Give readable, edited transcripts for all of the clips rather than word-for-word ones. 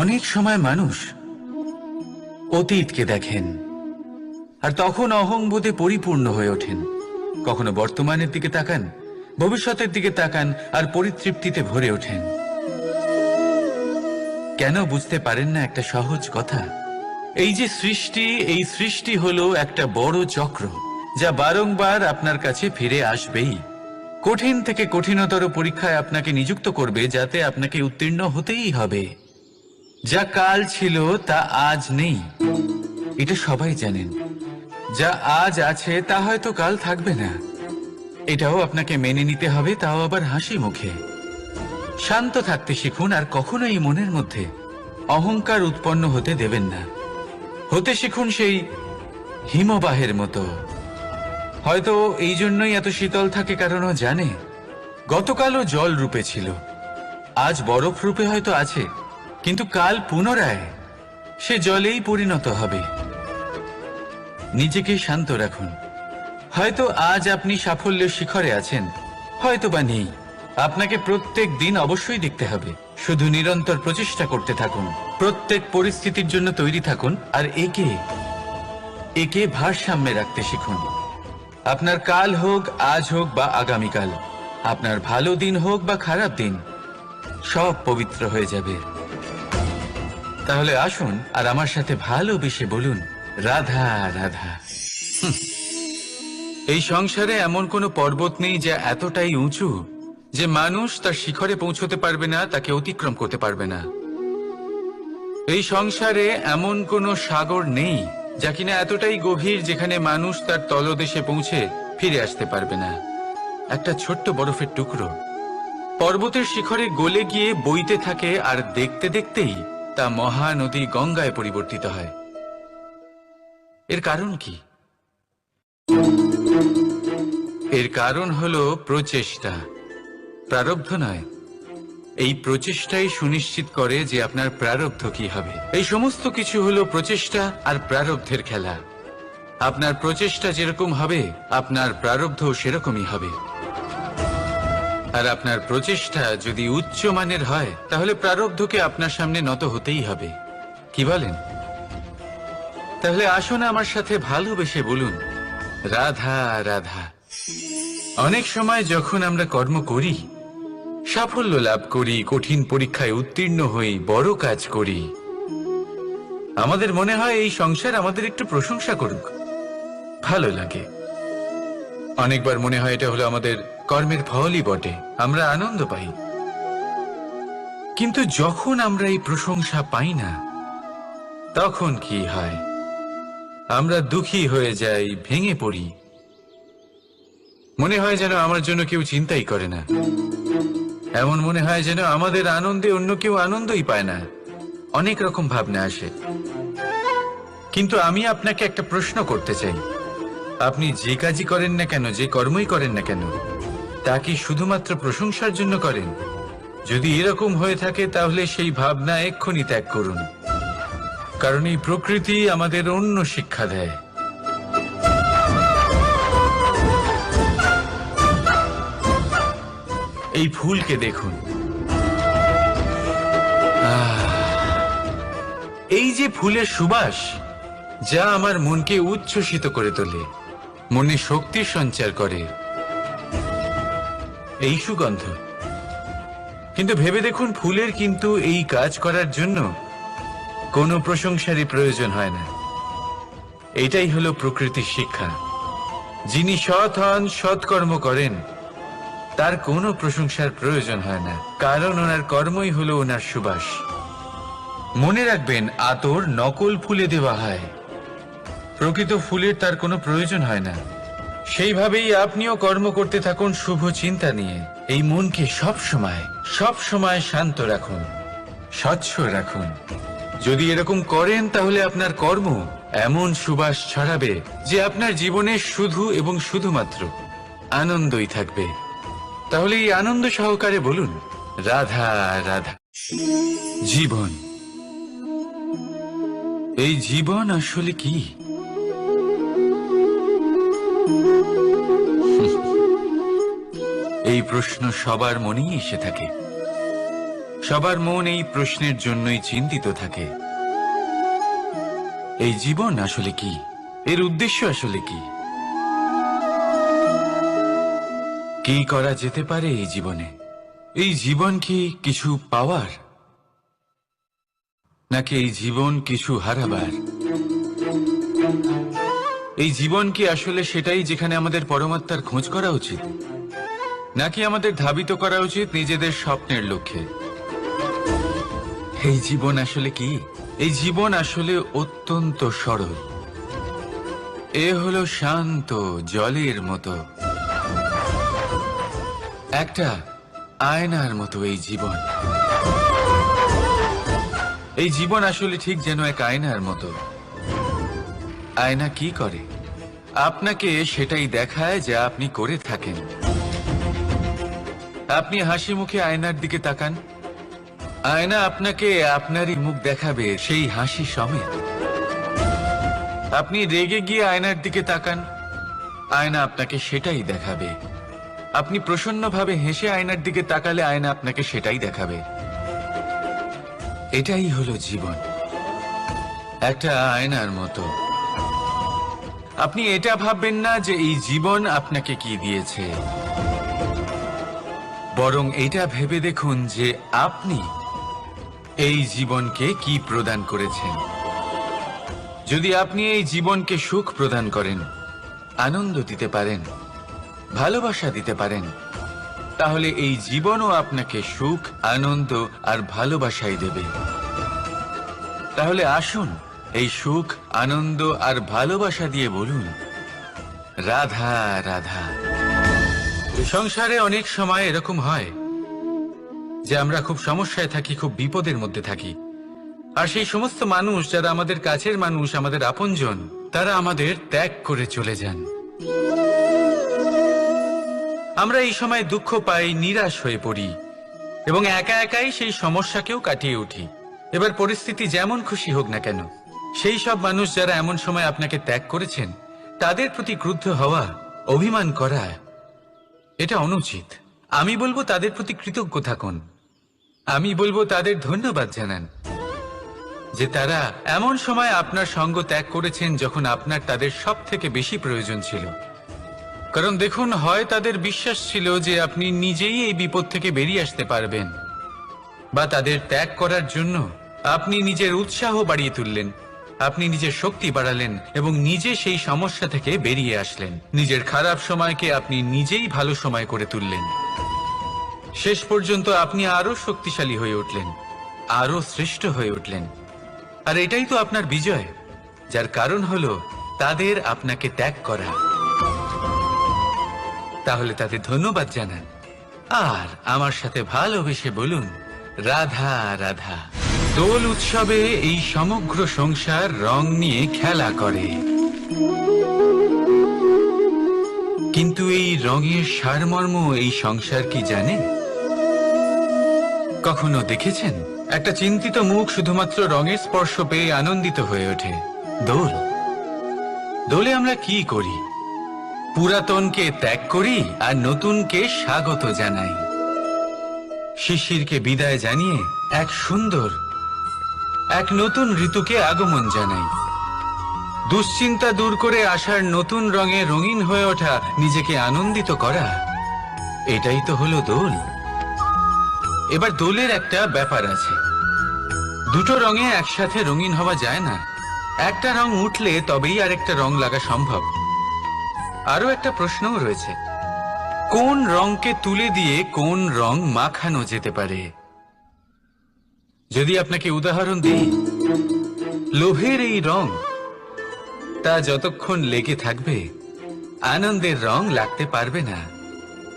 অনেক সময় মানুষ অতীতকে দেখেন আর তখন অহংবোধে পরিপূর্ণ হয়ে ওঠেন। কখনো বর্তমানের দিকে তাকান, ভবিষ্যতের দিকে তাকান আর পরিতৃপ্তিতে ভরে ওঠেন। কেন বুঝতে পারেন না একটা সহজ কথা? এই যে সৃষ্টি, এই সৃষ্টি হলো একটা বড় চক্র যা বারংবার আপনার কাছে ফিরে আসবেই। কঠিন থেকে কঠিনতর পরীক্ষায় আপনাকে নিযুক্ত করবে, যাতে আপনাকে উত্তীর্ণ হতেই হবে। যা কাল ছিল তা আজ নেই, এটা সবাই জানেন। যা আজ আছে তা হয়তো কাল থাকবে না, এটাও আপনাকে মেনে নিতে হবে, তাও আবার হাসি মুখে। শান্ত থাকতে শিখুন আর কখনোই মনের মধ্যে অহংকার উৎপন্ন হতে দেবেন না। হতে শিখুন সেই হিমবাহের মতো। হয়তো এই জন্যই এত শীতল থাকে, কারণ ও জানে গতকালও জল রূপে ছিল, আজ বরফ রূপে হয়তো আছে, কিন্তু কাল পুনরায় সে জলেই পরিণত হবে। নিজেকে শান্ত রাখুন। হয়তো আজ আপনি সাফল্যের শিখরে আছেন, হয়তো বা নেই। আপনাকে প্রত্যেক দিন অবশ্যই দেখতে হবে। শুধু নিরন্তর প্রচেষ্টা করতে থাকুন, প্রত্যেক পরিস্থিতির জন্য তৈরি থাকুন আর একে ভারসাম্যে রাখতে শিখুন। আপনার কাল হোক, আজ হোক বা আগামীকাল, আপনার ভালো দিন হোক বা খারাপ দিন, সব পবিত্র হয়ে যাবে। তাহলে আসুন আর আমার সাথে ভালোবেসে বলুন, রাধা রাধা। এই সংসারে এমন কোনো পর্বত নেই যা এতটাই উঁচু যে মানুষ তার শিখরে পৌঁছতে পারবে না, তাকে অতিক্রম করতে পারবে না। এই সংসারে এমন কোনো সাগর নেই যা কিনা এতটাই গভীর যেখানে মানুষ তার তলদেশে পৌঁছে ফিরে আসতে পারবে না। একটা ছোট্ট বরফের টুকরো পর্বতের শিখরে গলে গিয়ে বইতে থাকে আর দেখতে দেখতেই তা মহানদী গঙ্গায় পরিবর্তিত হয়। এর কারণ কি? এর কারণ হলো প্রচেষ্টা, প্রারব্ধ নয়। এই প্রচেষ্টাই সুনিশ্চিত করে যে আপনার প্রারব্ধ কি হবে। এই সমস্ত কিছু হলো প্রচেষ্টা আর প্রারব্ধের খেলা। আপনার প্রচেষ্টা যেরকম হবে, আপনার প্রারব্ধ সেরকমই হবে। আর আপনার প্রচেষ্টা যদি উচ্চ মানের হয়, তাহলে প্রারব্ধকে আপনার সামনে নত হতেই হবে। কি বলেন? তাহলে আসুন আমার সাথে ভালোবেসে বলুন, রাধা রাধা। অনেক সময় যখন আমরা কর্ম করি, সাফল্য লাভ করি, কঠিন পরীক্ষায় উত্তীর্ণ হই, বড় কাজ করি, আমাদের মনে হয় এই সংসার আমাদের একটু প্রশংসা করুক, ভালো লাগে। অনেকবার মনে হয় এটা হলো আমাদের কর্মের ফলই বটে, আমরা আনন্দ পাই। কিন্তু যখন আমরা এই প্রশংসা পাই না, তখন কি হয়? আমরা দুঃখী হয়ে যাই, ভেঙে পড়ি। মনে হয় যেন আমার জন্য কেউ চিন্তাই করে না। এমন মনে হয় যেন আমাদের আনন্দে অন্য কেউ আনন্দই পায় না। অনেক রকম ভাবনা আসে। কিন্তু আমি আপনাকে একটা প্রশ্ন করতে চাই, আপনি যে কাজই করেন না কেন, যে কর্মই করেন না কেন, তা কি শুধুমাত্র প্রশংসার জন্য করেন? যদি এরকম হয়ে থাকে, তাহলে সেই ভাবনা এক্ষুনি ত্যাগ করুন। কারণ এই প্রকৃতি আমাদের অন্য শিক্ষা দেয়। এই ফুলকে দেখুন, এই যে ফুলের সুবাস, যা আমার মনকে উচ্ছ্বসিত করে তোলে, মনে শক্তির সঞ্চার করে, এই সুগন্ধ। কিন্তু ভেবে দেখুন, ফুলের কিন্তু এই কাজ করার জন্য কোনো প্রশংসারই প্রয়োজন হয় না। এটাই হলো প্রকৃতির শিক্ষা। যিনি সৎ হন, সৎকর্ম করেন, তার কোনো প্রশংসার প্রয়োজন হয় না, কারণ ওনার কর্মই হলো ওনার সুবাস। মনে রাখবেন, আতর নকল ফুলে দেওয়া হয়, প্রকৃত ফুলের তার কোনো প্রয়োজন হয় না। সেইভাবেই আপনিও কর্ম করতে থাকুন শুভ চিন্তা নিয়ে। এই মনকে সব সময় শান্ত রাখুন, স্বচ্ছ রাখুন। যদি এরকম করেন, তাহলে আপনার কর্ম এমন সুবাস ছড়াবে যে আপনার জীবনে শুধু এবং শুধুমাত্র আনন্দই থাকবে। তাহলে এই আনন্দ সহকারে বলুন, রাধা রাধা। জীবন, এই জীবন আসলে কি? এই প্রশ্ন সবার মনেই এসে থাকে। সবার মন এই প্রশ্নের জন্যই চিন্তিত থাকে, এই জীবন আসলে কি, এর উদ্দেশ্য আসলে কি, কি করা যেতে পারে এই জীবনে? এই জীবন কি কিছু পাওয়ার, নাকি এই জীবন কিছু হারাবার? এই জীবন কি আসলে সেটাই যেখানে আমাদের পরমাত্মার খোঁজ করা উচিত, নাকি আমাদের ধাবিত করা উচিত নিজেদের স্বপ্নের লক্ষ্যে? এই জীবন আসলে কি? এই জীবন আসলে অত্যন্ত সরল। এ হলো শান্ত জলের মতো, একটা আয়নার মতো এই জীবন। এই জীবন আসলে ঠিক যেন এক আয়নার মতো। আয়না কি করে? আপনাকে সেটাই দেখায় যা আপনি করে থাকেন। আপনি হাসি মুখে আয়নার দিকে তাকান, আয়না আপনাকে আপনারই মুখ দেখাবে সেই হাসি সমেত। আপনি রেগে গিয়ে আয়নার দিকে তাকান, আয়না আপনাকে সেটাই দেখাবে। আপনি প্রসন্নভাবে হেসে আয়নার দিকে তাকালে আয়না আপনাকে সেটাই দেখাবে। এটাই হলো জীবন, একটা আয়নার মতো। আপনি এটা ভাববেন না যে এই জীবন আপনাকে কি দিয়েছে, বরং এটা ভেবে দেখুন যে আপনি এই জীবনকে কি প্রদান করেছেন। যদি আপনি এই জীবনকে সুখ প্রদান করেন, আনন্দ দিতে পারেন, ভালোবাসা দিতে পারেন, তাহলে এই জীবনও আপনাকে সুখ, আনন্দ আর ভালোবাসাই দেবে। তাহলে আসুন এই সুখ, আনন্দ আর ভালোবাসা দিয়ে বলুন, রাধা রাধা। সংসারে অনেক সময় এরকম হয় যে আমরা খুব সমস্যায় থাকি, খুব বিপদের মধ্যে থাকি, আর সেই সমস্ত মানুষ যারা আমাদের কাছের মানুষ, আমাদের আপনজন, তারা আমাদের ত্যাগ করে চলে যান। আমরা এই সময় দুঃখ পাই, নিরাশ হয়ে পড়ি এবং একা একাই সেই সমস্যাকেও কাটিয়ে উঠি। এবার পরিস্থিতি যেমন খুশি হোক না কেন, সেই সব মানুষ যারা এমন সময় আপনাকে ত্যাগ করেছেন, তাদের প্রতি ক্রুদ্ধ হওয়া, অভিমান করা, এটা অনুচিত। আমি বলবো তাদের প্রতি কৃতজ্ঞ থাকুন। আমি বলবো তাদের ধন্যবাদ জানান যে তারা এমন সময় আপনার সঙ্গ ত্যাগ করেছেন যখন আপনার তাদের সব থেকে বেশি প্রয়োজন ছিল। কারণ দেখুন, হয় তাদের বিশ্বাস ছিল যে আপনি নিজেই এই বিপদ থেকে বেরিয়ে আসতে পারবেন, বা তাদের ত্যাগ করার জন্য আপনি নিজের উৎসাহ বাড়িয়ে তুললেন, আপনি নিজের শক্তি বাড়ালেন এবং নিজে সেই সমস্যা থেকে বেরিয়ে আসলেন। নিজের খারাপ সময়কে আপনি নিজেই ভালো সময় করে তুললেন। শেষ পর্যন্ত আপনি আরো শক্তিশালী হয়ে উঠলেন, আরো শ্রেষ্ঠ হয়ে উঠলেন। আর এটাই তো আপনার বিজয়, যার কারণ হলো তাদের আপনাকে ত্যাগ করা। তাহলে তাদের ধন্যবাদ জানান আর আমার সাথে ভালোবেসে বলুন, রাধা রাধা। দোল উৎসবে এই সমগ্র সংসার রং নিয়ে খেলা করে, কিন্তু এই রঙের সারমর্ম এই সংসার কি জানে? কখনো দেখেছেন একটা চিন্তিত মুখ শুধুমাত্র রঙের স্পর্শ পেয়ে আনন্দিত হয়ে ওঠে? দোলে আমরা কি করি? পুরাতনকে ত্যাগ করি আর নতুনকে স্বাগত জানাই। শিশিরকে বিদায় জানিয়ে এক সুন্দর, এক নতুন ঋতুকে আগমন জানাই। দুশ্চিন্তা দূর করে আসার নতুন রঙে রঙিন হয়ে ওঠা, নিজেকে আনন্দিত করা, এটাই তো হলো দোল। এবার দোলের একটা ব্যাপার আছে, দুটো রঙে একসাথে রঙিন হওয়া যায় না। একটা রং উঠলে তবেই আরেকটা রং লাগা সম্ভব। আরো একটা প্রশ্নও রয়েছে, কোন রংকে তুলে দিয়ে কোন রং মাখানো যেতে পারে? যদি আপনাকে উদাহরণ দিই, লোভের এই রং, তা যতক্ষণ লেগে থাকবে আনন্দের রং লাগতে পারবে না।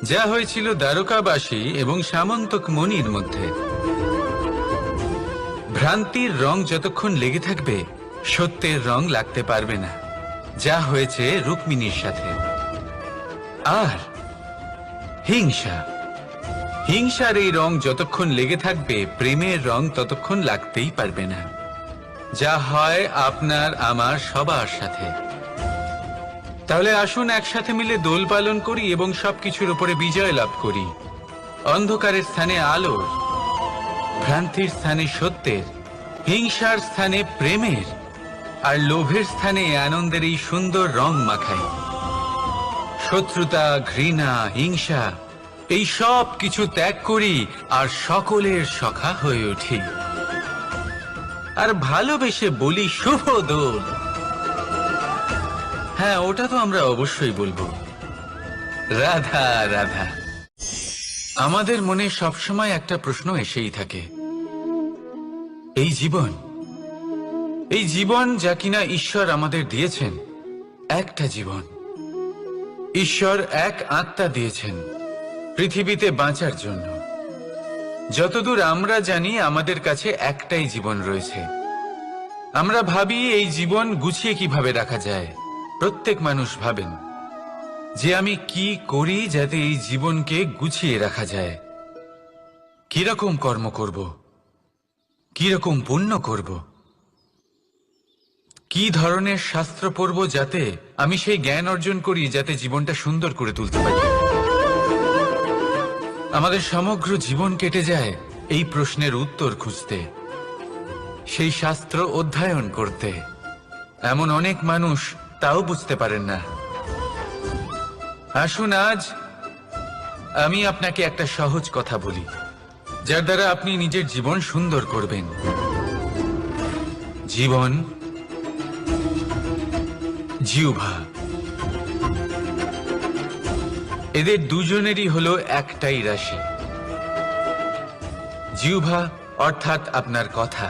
যা হয়েছিল দ্বারকাবাসী এবং সামন্তক মণির মধ্যে। ভ্রান্তির রং যতক্ষণ লেগে থাকবে সত্যের রং লাগতে পারবে না, যা হয়েছে রুক্মিণীর সাথে। আর হিংসার এই রং যতক্ষণ লেগে থাকবে প্রেমের রং ততক্ষণ লাগতেই পারবে না, যা হয় আপনার আমার সবার সাথে। তাহলে আসুন একসাথে মিলে দোল পালন করি এবং সবকিছুর উপরে বিজয় লাভ করি। অন্ধকারের স্থানে আলোর, ভ্রান্তির স্থানে সত্যের, হিংসার স্থানে প্রেমের, আর লোভের স্থানে আনন্দের এই সুন্দর রং মাখাই। শত্রুতা, ঘৃণা, হিংসা এই সব কিছু ত্যাগ করি আর সকলের সখা হয়ে উঠি। আর ভালোবেসে বলি শুভ দোল। হ্যাঁ, ওটা তো আমরা অবশ্যই বলবো, রাধা রাধা। আমাদের মনে সবসময় একটা প্রশ্ন এসেই থাকে, এই জীবন যা কিনা ঈশ্বর আমাদের দিয়েছেন, একটা জীবন। ঈশ্বর এক আত্মা দিয়েছেন পৃথিবীতে বাঁচার জন্য। যতদূর আমরা জানি আমাদের কাছে একটাই জীবন রয়েছে। আমরা ভাবি এই জীবন গুছিয়ে কিভাবে রাখা যায়। প্রত্যেক মানুষ ভাবেন যে আমি কি করি যাতে এই জীবনকে গুছিয়ে রাখা যায়, কিরকম কর্ম করব, কিরকম পুণ্য করব, কি ধরনের শাস্ত্র পড়ব যাতে আমি সেই জ্ঞান অর্জন করি যাতে জীবনটা সুন্দর করে তুলতে পারি। আমাদের সমগ্র জীবন কেটে যায় এই প্রশ্নের উত্তর খুঁজতে, সেই শাস্ত্র অধ্যয়ন করতে। এমন অনেক মানুষ তাও বুঝতে পারেন না। আসুন আজ আমি আপনাকে একটা সহজ কথা বলি, যার দ্বারা আপনি নিজের জীবন সুন্দর করবেন। জীবন, জিহ্বা, এদের দুজনেরই হলো একটাই রাশি। জিহ্বা অর্থাৎ আপনার কথা,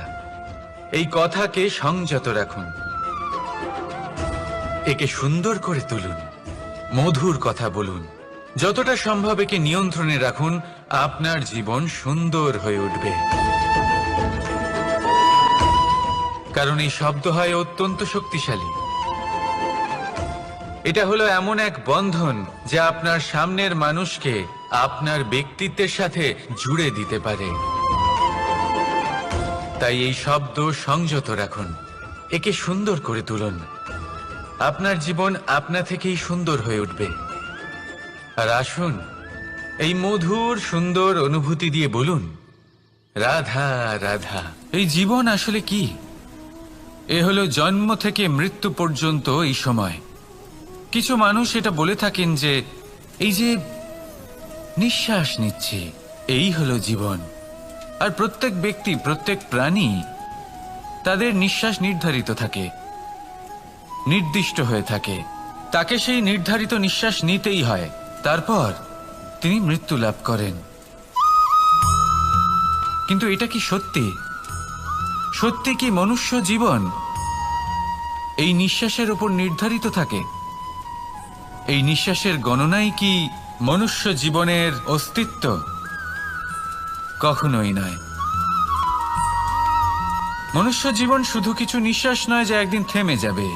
এই কথাকে সংযত রাখুন, একে সুন্দর করে তুলুন, মধুর কথা বলুন, যতটা সম্ভব একে নিয়ন্ত্রণে রাখুন। আপনার জীবন সুন্দর হয়ে উঠবে। কারণ এই শব্দ হয় অত্যন্ত শক্তিশালী। এটা হলো এমন এক বন্ধন যা আপনার সামনের মানুষকে আপনার ব্যক্তিত্বের সাথে জুড়ে দিতে পারে। তাই এই শব্দ সংযত রাখুন, একে সুন্দর করে তুলুন। আপনার জীবন আপনা থেকেই সুন্দর হয়ে উঠবে। আর আসুন এই মধুর সুন্দর অনুভূতি দিয়ে বলুন, রাধা রাধা। এই জীবন আসলে কি? এ হলো জন্ম থেকে মৃত্যু পর্যন্ত এই সময়। কিছু মানুষ এটা বলে থাকেন যে এই যে নিঃশ্বাস নিচ্ছে, এই হলো জীবন। আর প্রত্যেক ব্যক্তি, প্রত্যেক প্রাণী, তাদের নিঃশ্বাস নির্ধারিত থাকে, নির্দিষ্ট হয়ে থাকে। তাকে সেই নির্ধারিত নিঃশ্বাস নিতেই হয়, তারপর তিনি মৃত্যু লাভ করেন। কিন্তু এটা কি সত্যি? সত্যি কি মনুষ্য জীবন এই নিঃশ্বাসের উপর নির্ধারিত থাকে? এই নিঃশ্বাসের গণনাই কি মনুষ্য জীবনের অস্তিত্ব? কখনোই নয়। মনুষ্য জীবন শুধু কিছু নিঃশ্বাস নয় যা একদিন থেমে যাবে।